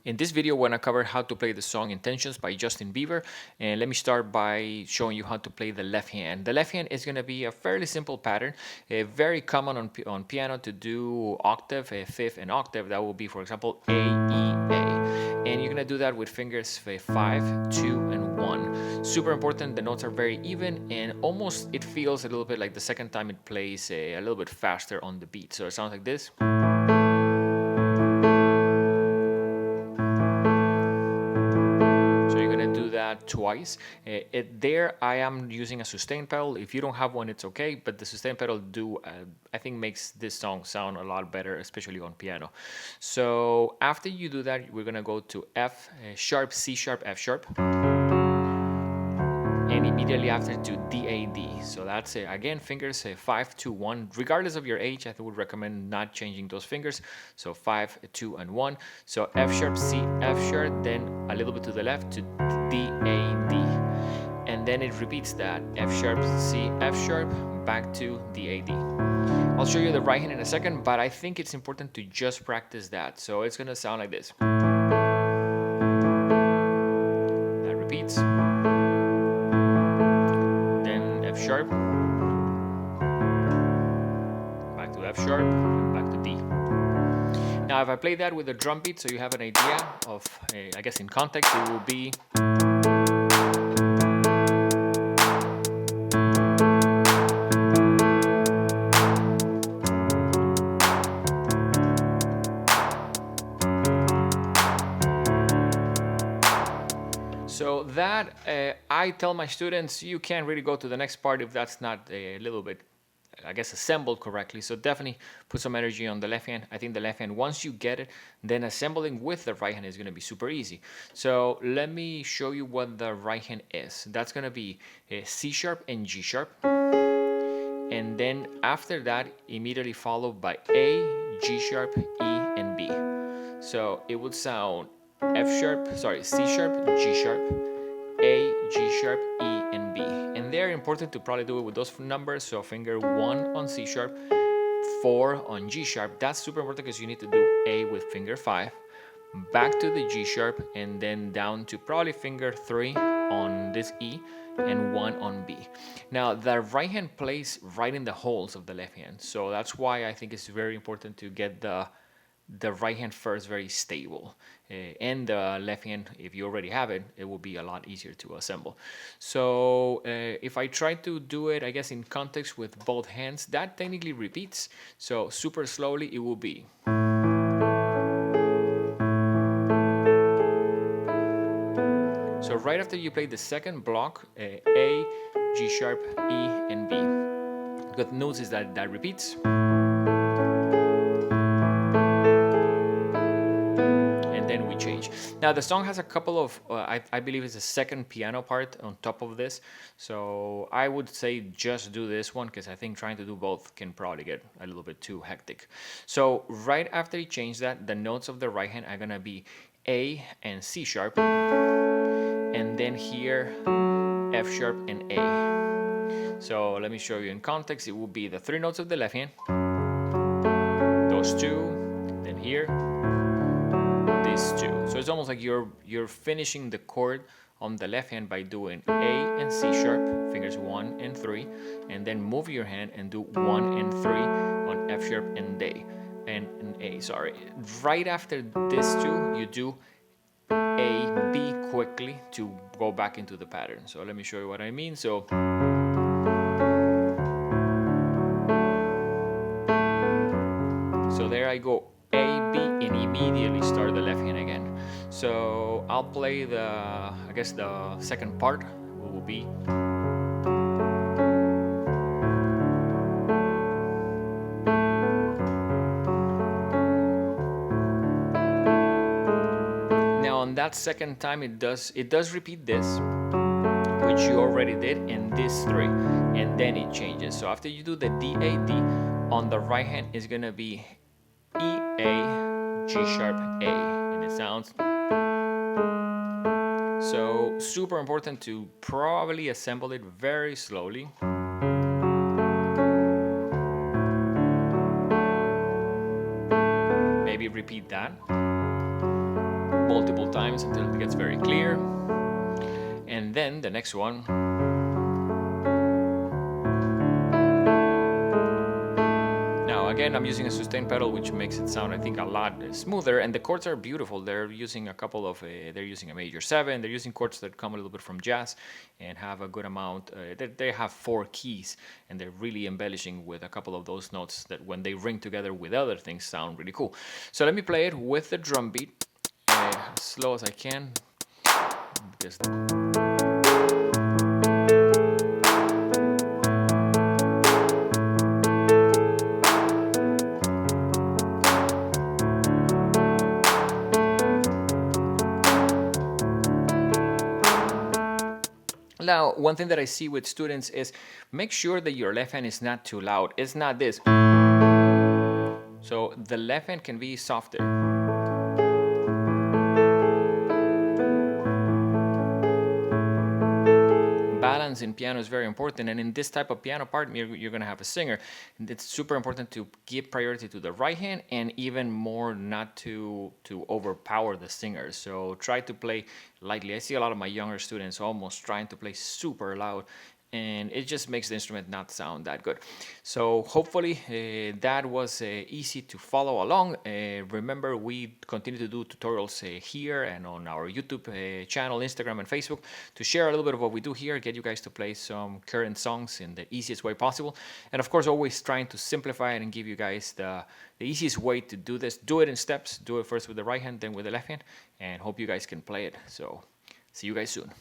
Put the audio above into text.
In this video, we're going to cover how to play the song Intentions by Justin Bieber. And let me start by showing you how to play the left hand. The left hand is going to be a fairly simple pattern, very common on piano to do octave, a fifth, and octave. That will be, for example, A, E, A. And you're going to do that with fingers 5, 2, and 1. Super important, the notes are very even, and almost it feels a little bit like the second time it plays a little bit faster on the beat. So it sounds like this. Twice. There I am using a sustain pedal. If you don't have one, it's okay, but the sustain pedal I think makes this song sound a lot better, especially on piano. So after you do that, we're gonna go to F sharp, C sharp, F sharp, and immediately after to D, A, D. So that's it. Again, fingers 5, 2, 1. Regardless of your age, I would recommend not changing those fingers. So 5, 2, and 1. So F sharp, C, F sharp, then a little bit to the left to D, A, D. And then it repeats that. F sharp, C, F sharp, back to D, A, D. I'll show you the right hand in a second, but I think it's important to just practice that. So it's going to sound like this. That repeats. Sharp, back to F sharp, and back to D. Now if I play that with a drum beat so you have an idea of, I guess in context it will be so that I tell my students you can't really go to the next part if that's not a little bit, I guess, assembled correctly. So definitely put some energy on the left hand. I think the left hand, once you get it, then assembling with the right hand is going to be super easy. So let me show you what the right hand is. That's going to be C sharp and G sharp. And then after that, immediately followed by A, G sharp, E, and B. So it would sound C sharp, G sharp, A, G sharp, E, and B. And they're important to probably do it with those numbers. So finger 1 on C sharp, 4 on G sharp. That's super important because you need to do A with finger 5, back to the G sharp, and then down to probably finger 3 on this E, and 1 on B. Now the right hand plays right in the holes of the left hand. So that's why I think it's very important to get the right hand first very stable, and the left hand, if you already have it, it will be a lot easier to assemble. So if I try to do it, I guess in context with both hands, that technically repeats. So super slowly it will be. So right after you play the second block, A, G sharp, E, and B. Good news is that that repeats. Change. Now the song has a couple of, I believe it's a second piano part on top of this. So I would say just do this one because I think trying to do both can probably get a little bit too hectic. So right after you change that, the notes of the right hand are gonna be A and C sharp. And then here, F sharp and A. So let me show you in context. It will be the 3 notes of the left hand. Those 2, then here. Two. So it's almost like you're finishing the chord on the left hand by doing A and C sharp, fingers 1 and 3, and then move your hand and do 1 and 3 on F sharp and A, Right after this 2, you do A, B quickly to go back into the pattern. So let me show you what I mean. So there I go. A, B, and immediately start the left hand again. So I'll play the second part will be. Now on that second time it does repeat this, which you already did, and this 3, and then it changes. So after you do the D, A, D, on the right hand is gonna be E, A, G sharp, A, and it sounds so super important to probably assemble it very slowly. Maybe repeat that. multiple times until it gets very clear. And then the next one. Now again, I'm using a sustain pedal, which makes it sound, I think, a lot smoother, and the chords are beautiful. They're using a couple of, they're using a major 7, they're using chords that come a little bit from jazz and have a good amount, they have 4 keys, and they're really embellishing with a couple of those notes that when they ring together with other things sound really cool. So let me play it with the drum beat, as slow as I can, because now, one thing that I see with students is make sure that your left hand is not too loud. It's not this. So the left hand can be softer. Balance in piano is very important, and in this type of piano part, you're going to have a singer. It's super important to give priority to the right hand, and even more not to overpower the singer. So try to play lightly. I see a lot of my younger students almost trying to play super loud, and it just makes the instrument not sound that good. So hopefully that was easy to follow along. Remember, we continue to do tutorials here and on our YouTube channel, Instagram, and Facebook to share a little bit of what we do here, get you guys to play some current songs in the easiest way possible. And of course, always trying to simplify it and give you guys the easiest way to do this. Do it in steps. Do it first with the right hand, then with the left hand, and hope you guys can play it. So see you guys soon.